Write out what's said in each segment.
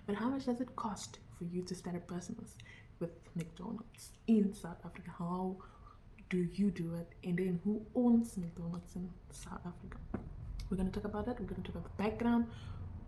But how much does it cost for you to start a business with McDonald's in South Africa? How do you do it? And then who owns McDonald's in South Africa? We're going to talk about that. We're going to talk about the background.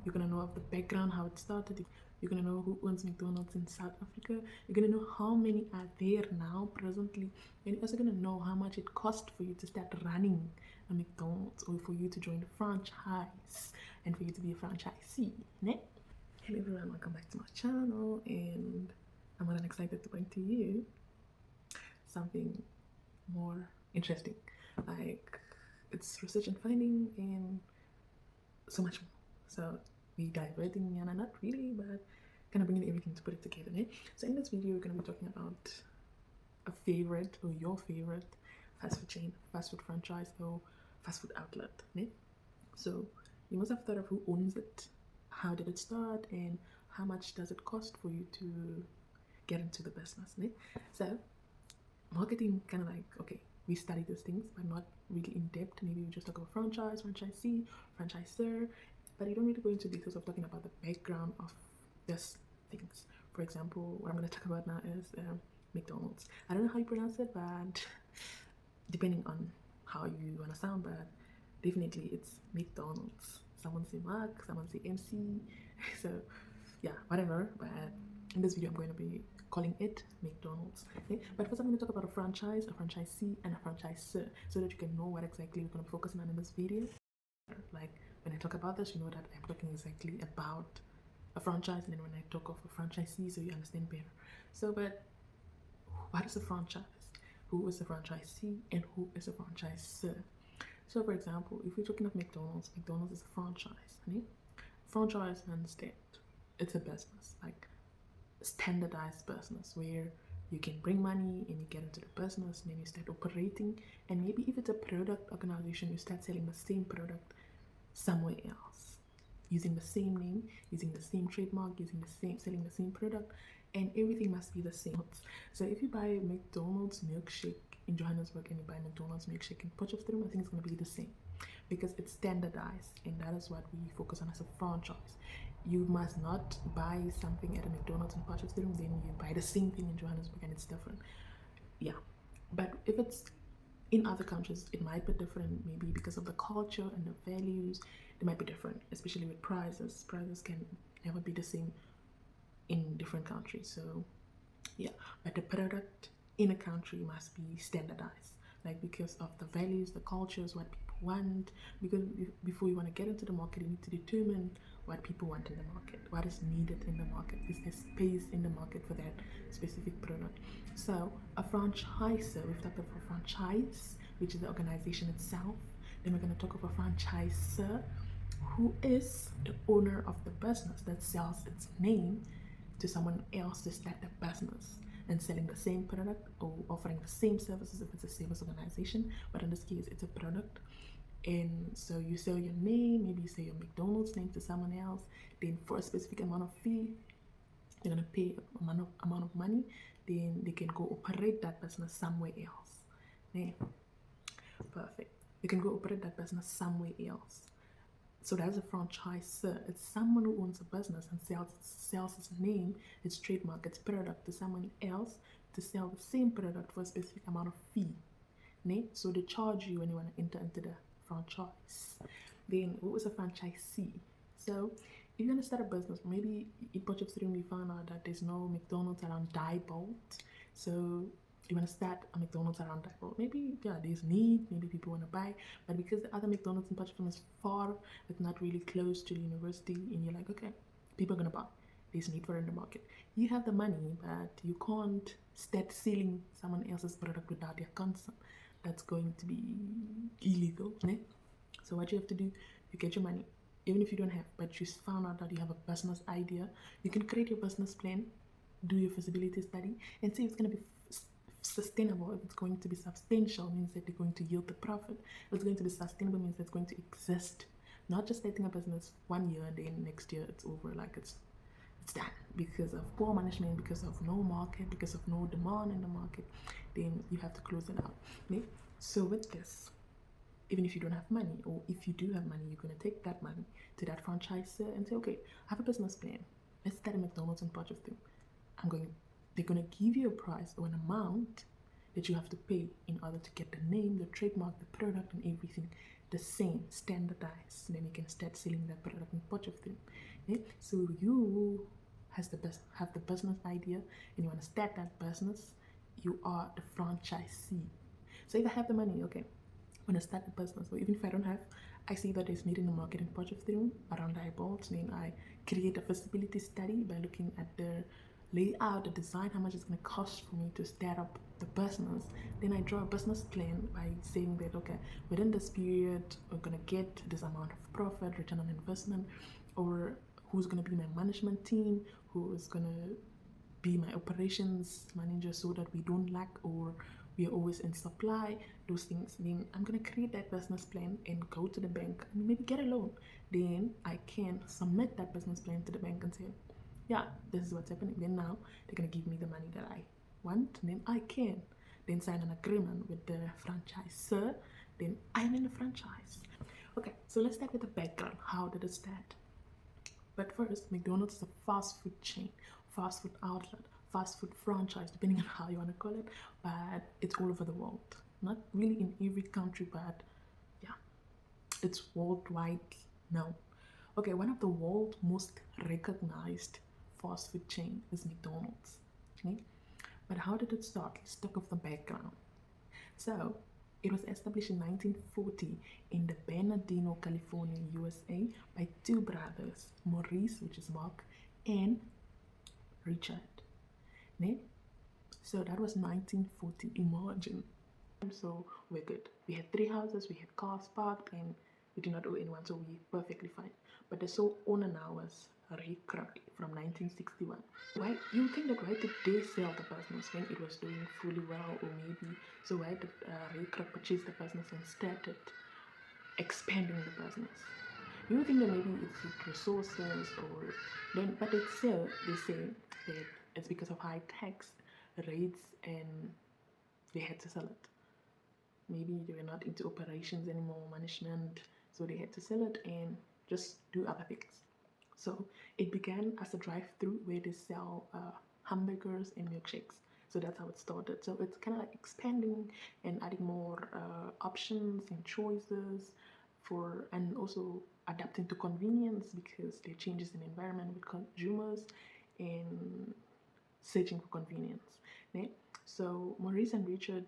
You're going to know of the background, how it started. You're going to know who owns McDonald's in South Africa. You're going to know how many are there now presently. And you're also going to know how much it cost for you to start running a McDonald's, or for you to join the franchise and for you to be a franchisee. Ne? Hello everyone, welcome back to my channel, and I'm more than excited to bring to you something more interesting. Like, it's research and finding and so much more. So we diverting and not really, but kind of bringing everything to put it together. Ne? So in this video, we're going to be talking about a favorite, or your favorite fast food chain, fast food franchise, or fast food outlet. Ne? So you must have thought of who owns it, how did it start, and how much does it cost for you to get into the business. Ne? So marketing, kind of like, okay, we study these things but not really in depth. Maybe we just talk about franchise, franchisee, franchisor, but you don't really go into details of talking about the background of these things. For example, what I'm going to talk about now is McDonald's. I don't know how you pronounce it, but depending on how you want to sound, but definitely it's McDonald's. Someone say Mark, someone say MC. So yeah, whatever. But in this video, I'm going to be calling it McDonald's. Okay? But first, I'm going to talk about a franchise, a franchisee, and a franchisor, so that you can know what exactly we're going to be focusing on in this video. Like, when I talk about this, you know that I'm talking exactly about a franchise, and then when I talk of a franchisee, so you understand better. So, but what is a franchise? Who is a franchisee, and who is a franchisor? So, for example, if we're talking of McDonald's, McDonald's is a franchise. Right? Franchise means that it's a business, like standardized business, where you can bring money and you get into the business, and then you start operating. And maybe if it's a product organization, you start selling the same product somewhere else, using the same name, using the same trademark, selling the same product, and everything must be the same. So if you buy a McDonald's milkshake in Johannesburg and you buy McDonald's milkshake in Potchefstroom, I think it's going to be the same, because it's standardized, and that is what we focus on as a franchise. You must not buy something at a McDonald's in Potchefstroom, then you buy the same thing in Johannesburg and it's different. Yeah, but if it's in other countries, it might be different, maybe because of the culture and the values. It might be different, especially with prices. Prices can never be the same in different countries. So yeah, but the product in a country must be standardized, like because of the values, the cultures, what people want. Because before you want to get into the market, you need to determine what people want in the market, what is needed in the market. Is there space in the market for that specific product? So a franchisor, we've talked about a franchise, which is the organization itself. Then we're going to talk about a franchisor, who is the owner of the business that sells its name to someone else to start the business and selling the same product or offering the same services if it's a service organization. But in this case, it's a product. And so you sell your name, maybe you sell your McDonald's name to someone else, then for a specific amount of fee, they're going to pay amount of money, then they can go operate that business somewhere else. Yeah. Perfect. You can go operate that business somewhere else. So that's a franchisor. It's someone who owns a business and sells its name, its trademark, its product to someone else to sell the same product for a specific amount of fee. Ne? So they charge you when you want to enter into the franchise. Then what was a franchisee? So if you're going to start a business, maybe in Potchefstroom you found out that there's no McDonald's around Diebold. So you want to start a McDonald's around Diebold. Maybe, yeah, there's need, maybe people want to buy, but because the other McDonald's in Potchefstroom is far, it's not really close to the university, and you're like, okay, people are going to buy. There's need for it in the market. You have the money, but you can't start selling someone else's product without their consent. That's going to be illegal. Ne? So what you have to do, you get your money, even if you don't have, but you found out that you have a business idea. You can create your business plan, do your feasibility study, and see if it's going to be sustainable. If it's going to be substantial, means that they're going to yield the profit. If it's going to be sustainable, means that it's going to exist. Not just starting a business 1 year and then next year it's over, like it's done because of poor management, because of no market, because of no demand in the market. Then you have to close it out. Okay? So with this, even if you don't have money, or if you do have money, you're going to take that money to that franchisor and say, okay, I have a business plan. let's start a McDonald's in Potchefstroom. They're gonna give you a price or an amount that you have to pay in order to get the name, the trademark, the product, and everything the same, standardized. Then you can start selling that product in Potchefstroom. Okay? So you have the business idea and you want to start that business. You are the franchisee. So if I have the money, okay, when I start the business, or even if I don't have, I see that there's need in the market in Potchefstroom around the eyeballs. Then I create a feasibility study by looking at the layout, the design, how much it's going to cost for me to start up the business. Then I draw a business plan by saying that, okay, within this period, we're going to get this amount of profit, return on investment, or who's going to be my management team, who is going to be my operations manager so that we don't lack or we are always in supply, those things. Then I'm going to create that business plan and go to the bank and maybe get a loan. Then I can submit that business plan to the bank and say, yeah, this is what's happening. Then now they're going to give me the money that I want. And then I can then sign an agreement with the franchisor. Then I'm in the franchise. Okay, so let's start with the background. How did it start? But first, McDonald's is a fast food chain, fast food outlet, fast food franchise, depending on how you want to call it, but it's all over the world. Not really in every country, but yeah, it's worldwide now. Okay, one of the world's most recognized fast food chain is McDonald's. Okay, but how did it start? Let's talk of the background. So, it was established in 1940 in the Bernardino, California, USA by two brothers, Maurice, which is Mark, and Richard. Ne? So that was 1940. Imagine. So we're good. We had three houses, we had cars parked, and we did not owe anyone, so we're perfectly fine. But the sole owner now was Ray Kroc from 1961. Why you think that why did they sell the business when it was doing fully well, or maybe so why did Ray Kroc purchase the business and started expanding the business? You think that maybe it's resources or then, but it's still they say that it's because of high tax rates and they had to sell it. Maybe they were not into operations anymore, management, so they had to sell it and just do other things. So it began as a drive-through where they sell hamburgers and milkshakes. So that's how it started. So it's kind of like expanding and adding more options and choices for, and also adapting to convenience because there are changes in environment with consumers and searching for convenience. Okay? So Maurice and Richard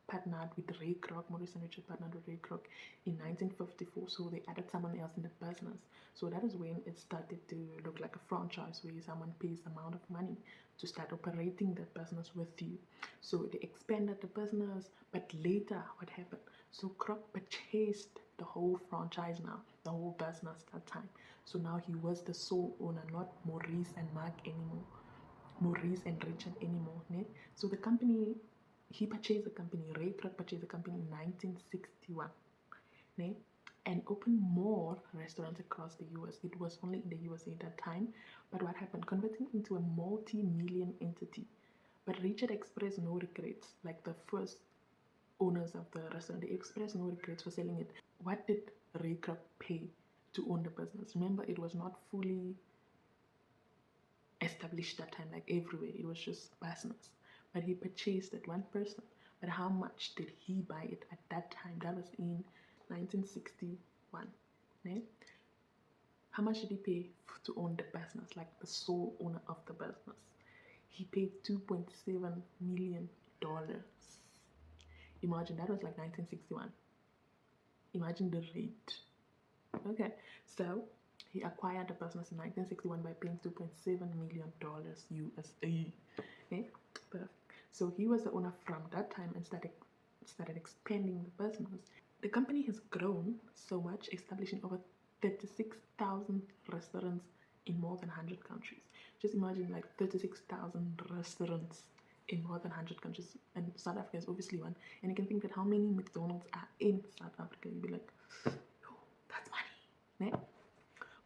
partnered with Ray Kroc. Maurice and Richard partnered with Ray Kroc in 1954. So they added someone else in the business. So that is when it started to look like a franchise where someone pays amount of money to start operating that business with you. So they expanded the business, but later what happened? So Kroc purchased the whole franchise now, the whole business that time. So now he was the sole owner, not Maurice and Mark anymore. Maurice and Richard anymore. Ne? So the company, he purchased the company, Ray Kroc purchased the company in 1961. Ne? And opened more restaurants across the US. It was only in the USA at that time. But what happened? Converting into a multi-million entity. But Richard expressed no regrets, like the first owners of the restaurant. They expressed no regrets for selling it. What did Ray Kroc pay to own the business? Remember, it was not fully established that time, like everywhere. It was just business. But he purchased it, one person. But how much did he buy it at that time? That was in 1961. Right? How much did he pay to own the business, like the sole owner of the business? He paid $2.7 million. Imagine, that was like 1961. Imagine the rate. Okay, so he acquired the business in 1961 by paying $2.7 million USA. Okay, perfect. So he was the owner from that time and started expanding the business. The company has grown so much, establishing over 36,000 restaurants in more than 100 countries. Just imagine like 36,000 restaurants in more than 100 countries, and South Africa is obviously one. And you can think that how many McDonald's are in South Africa. You'd be like, oh, that's money. Né?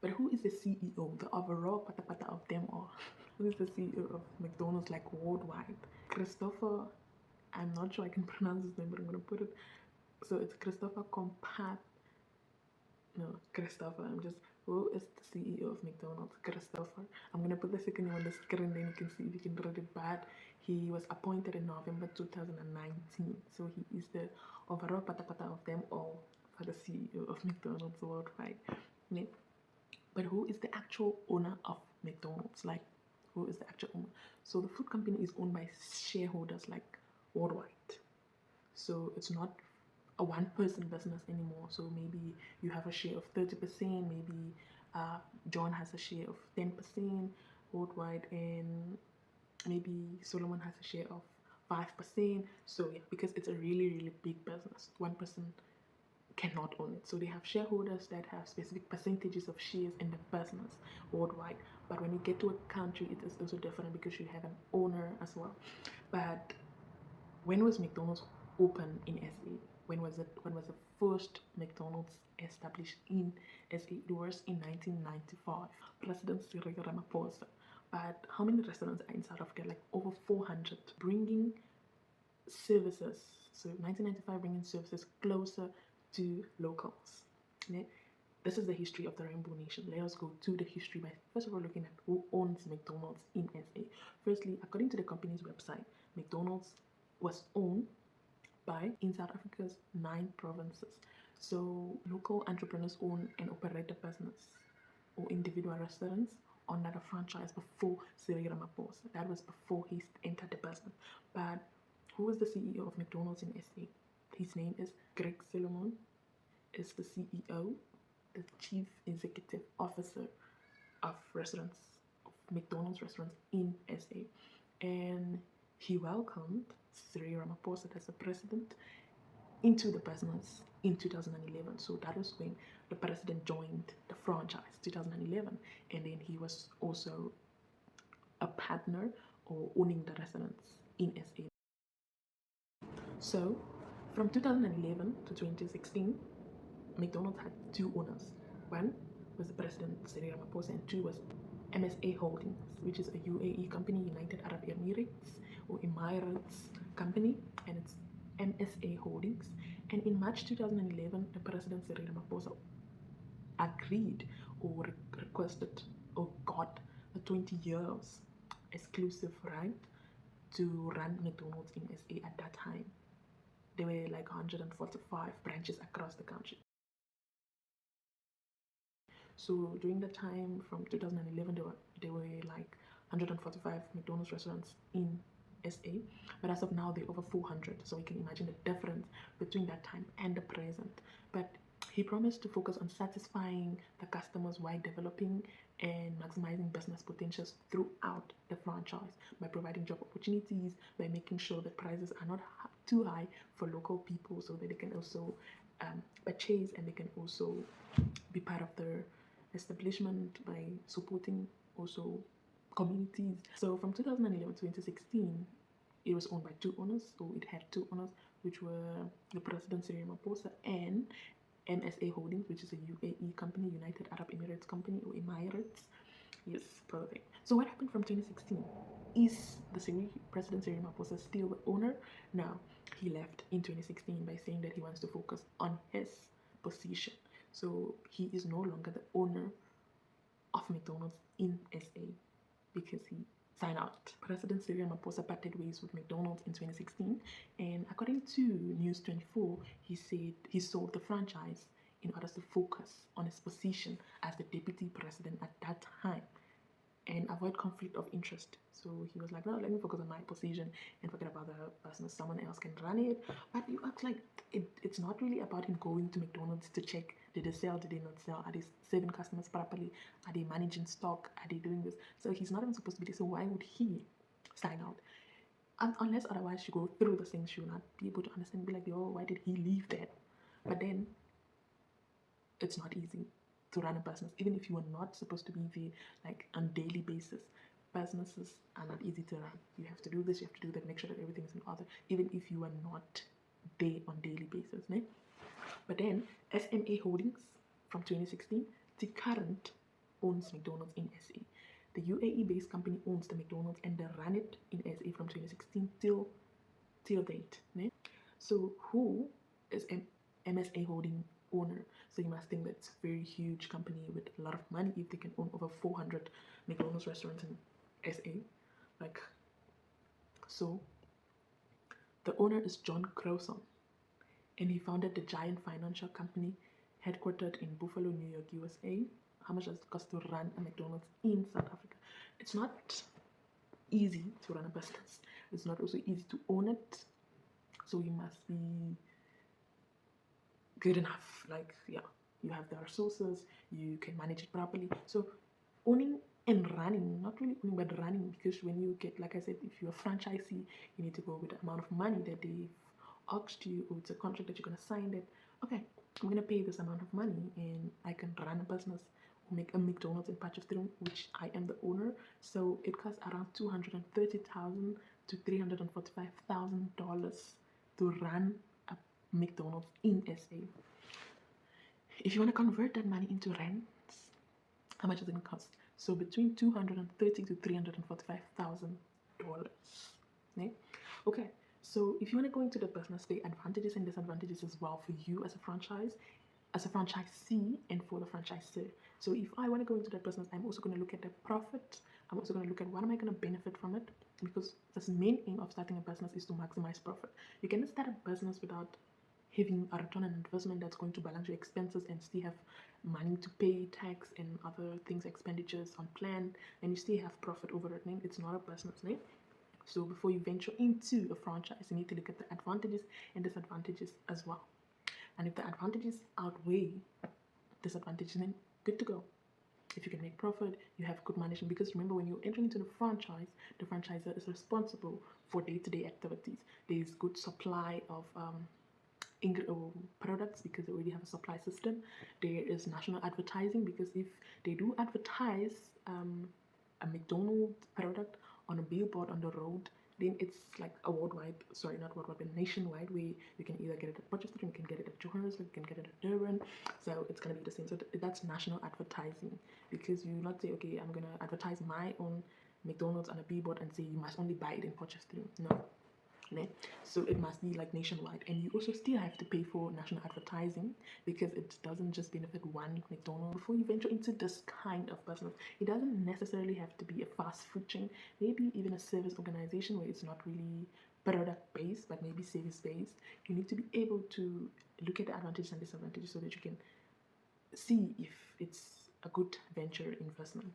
But who is the CEO, the overall pata of them all? Who is the CEO of McDonald's, like worldwide? Christopher, I'm not sure I can pronounce his name, but I'm going to put it. So it's Christopher Compat. No, Christopher, I'm just Who is the CEO of McDonald's? Christopher. I'm gonna put the second name on the screen, then you can see if you can read it. But he was appointed in November 2019, so he is the overall patapata of them all for the CEO of McDonald's worldwide. Yeah. But who is the actual owner of McDonald's? Like, who is the actual owner? So the food company is owned by shareholders like worldwide. So it's not a one-person business anymore. So maybe you have a share of 30%, maybe John has a share of 10% worldwide, and maybe Solomon has a share of 5%. So yeah, because it's a really, really big business, one person cannot own it. So they have shareholders that have specific percentages of shares in the business worldwide. But when you get to a country, it is also different because you have an owner as well. But when was McDonald's open in SA? When was it? When was the first McDonald's established in SA? It was in 1995. President Cyril Ramaphosa. But how many restaurants are in South Africa? Like over 400. Bringing services. So 1995, bringing services closer to locals. Yeah? This is the history of the Rainbow Nation. Let us go to the history by first of all looking at who owns McDonald's in SA. Firstly, according to the company's website, McDonald's was owned by in South Africa's 9 provinces. So local entrepreneurs own and operate the business or individual restaurants under the franchise before Cyril Ramaphosa. That was before he entered the business. But who was the CEO of McDonald's in SA? His name is Greg Solomon. Is the CEO, the Chief Executive Officer of restaurants, of McDonald's restaurants in SA. And he welcomed Cyril Ramaphosa as the president into the business in 2011. So that was when the president joined the franchise, 2011. And then he was also a partner or owning the restaurants in SA. So from 2011 to 2016, McDonald's had 2 owners. One was the president Cyril Ramaphosa, and 2 was MSA Holdings, which is a UAE company, United Arab Emirates or Emirates company, and it's MSA Holdings. And in March 2011, the president Cyril Ramaphosa agreed or requested or got a 20 years exclusive right to run McDonald's in SA at that time. There were like 145 branches across the country. So during the time from 2011, there were like 145 McDonald's restaurants in SA, but as of now, they're over 400. So you can imagine the difference between that time and the present. But he promised to focus on satisfying the customers while developing and maximizing business potentials throughout the franchise by providing job opportunities, by making sure that prices are not too high for local people so that they can also purchase and they can also be part of the establishment by supporting also communities. So from 2011 to 2016, it was owned by 2 owners. So it had 2 owners, which were the president Cyril Ramaphosa and MSA Holdings, which is a UAE company, United Arab Emirates company or Emirates. Yes, perfect. So what happened from 2016? Is the president Cyril Ramaphosa still the owner? No, he left in 2016 by saying that he wants to focus on his position. So he is no longer the owner of McDonald's in SA because he signed out. President Cyril Ramaphosa parted ways with McDonald's in 2016, and according to News 24, he said he sold the franchise in order to focus on his position as the deputy president at that time and avoid conflict of interest. So he was like, no, let me focus on my position and forget about the business. Someone else can run it. But you act like it's not really about him going to McDonald's to check, did they sell, did they not sell, are they serving customers properly, are they managing stock, are they doing this? So he's not even supposed to be there. So why would he sign out? Unless otherwise you go through the things, you'll not be able to understand, be like, oh, why did he leave that? But then it's not easy to run a business, even if you are not supposed to be there like on daily basis. Businesses are not easy to run. You have to do this, you have to do that, make sure that everything is in order, even if you are not there on daily basis. Né? But then SMA Holdings from 2016, the current owns McDonald's in SA. The UAE-based company owns the McDonald's and they run it in SA from 2016 till date. Né? So who is MSA Holding owner. So you must think that it's a very huge company with a lot of money if they can own over 400 McDonald's restaurants in SA. Like, so the owner is John Crowson, and he founded the giant financial company headquartered in Buffalo, New York, USA. How much does it cost to run a McDonald's in South Africa? It's not easy to run a business. It's not also easy to own it. So you must be good enough. Like, yeah, you have the resources, you can manage it properly. So owning and running, not really owning but running, because when you get, like I said, if you're a franchisee, you need to go with the amount of money that they've asked you, or it's a contract that you're going to sign, that okay, I'm going to pay this amount of money and I can run a business or make a McDonald's in Potchefstroom, which I am the owner. So it costs around $230,000 to $345,000 to run a McDonald's in SA. If you want to convert that money into rents, how much is it going to cost? So between $230,000 to $345,000. Okay? Okay, so if you want to go into the business, the advantages and disadvantages as well for you as a franchise, as a franchisee, and for the franchisor. So if I want to go into that business, I'm also going to look at the profit. I'm also going to look at what am I going to benefit from it, because the main aim of starting a business is to maximize profit. You cannot start a business without having a return on investment that's going to balance your expenses and still have money to pay tax and other things, expenditures on plan, and you still have profit over it. It's not a business. So before you venture into a franchise, you need to look at the advantages and disadvantages as well. And if the advantages outweigh disadvantages, then good to go. If you can make profit, you have good management. Because remember, when you're entering into the franchisor is responsible for day-to-day activities. There is good supply of products because they already have a supply system. There is national advertising, because if they do advertise a McDonald's product on a billboard on the road, then it's like a not worldwide, but nationwide, where you can either get it at Potchefstroom, you can get it at Johannesburg, you can get it at Durban. So it's going to be the same. So that's national advertising, because you not say, okay, I'm going to advertise my own McDonald's on a billboard and say you must only buy it in Potchefstroom. No. So it must be like nationwide, and you also still have to pay for national advertising, because it doesn't just benefit one McDonald's. Before you venture into this kind of business, it doesn't necessarily have to be a fast food chain, maybe even a service organization where it's not really product based but maybe service based. You need to be able to look at the advantages and disadvantages so that you can see if it's a good venture investment.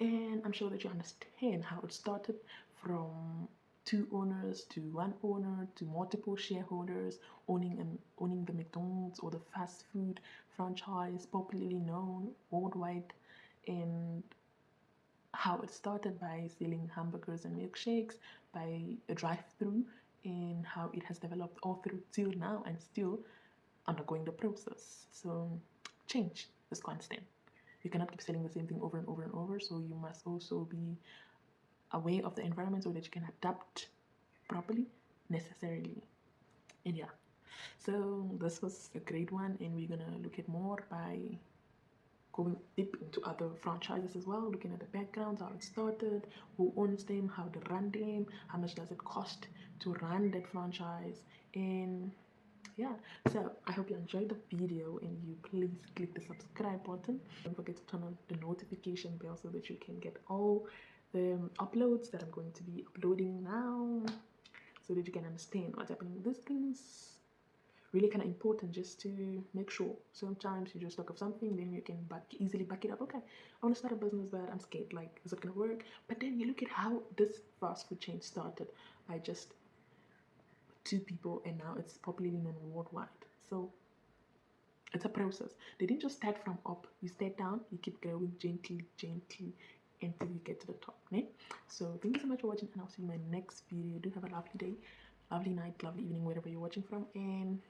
And I'm sure that you understand how it started from 2 owners to 1 owner to multiple shareholders owning the McDonald's or the fast food franchise popularly known worldwide, and how it started by selling hamburgers and milkshakes by a drive-through, and how it has developed all through till now and still undergoing the process. So change is constant. You cannot keep selling the same thing over and over and over, so you must also be aware of the environment so that you can adapt properly, necessarily. And yeah, so this was a great one, and we're gonna look at more by going deep into other franchises as well, looking at the backgrounds, how it started, who owns them, how to run them, how much does it cost to run that franchise. And yeah, so I hope you enjoyed the video, and you please click the subscribe button. Don't forget to turn on the notification bell so that you can get all the uploads that I'm going to be uploading now, so that you can understand what's happening. This thing is really kind of important, just to make sure. Sometimes you just talk of something, then you can easily back it up. Okay, I want to start a business, but I'm scared, like, is it gonna work? But then you look at how this fast food chain started by just 2 people, and now it's popularly known worldwide. So it's a process. They didn't just start from up. You start down, you keep growing gently until you get to the top. So thank you so much for watching, and I'll see you in my next video. Do have a lovely day, lovely night, lovely evening, wherever you're watching from, and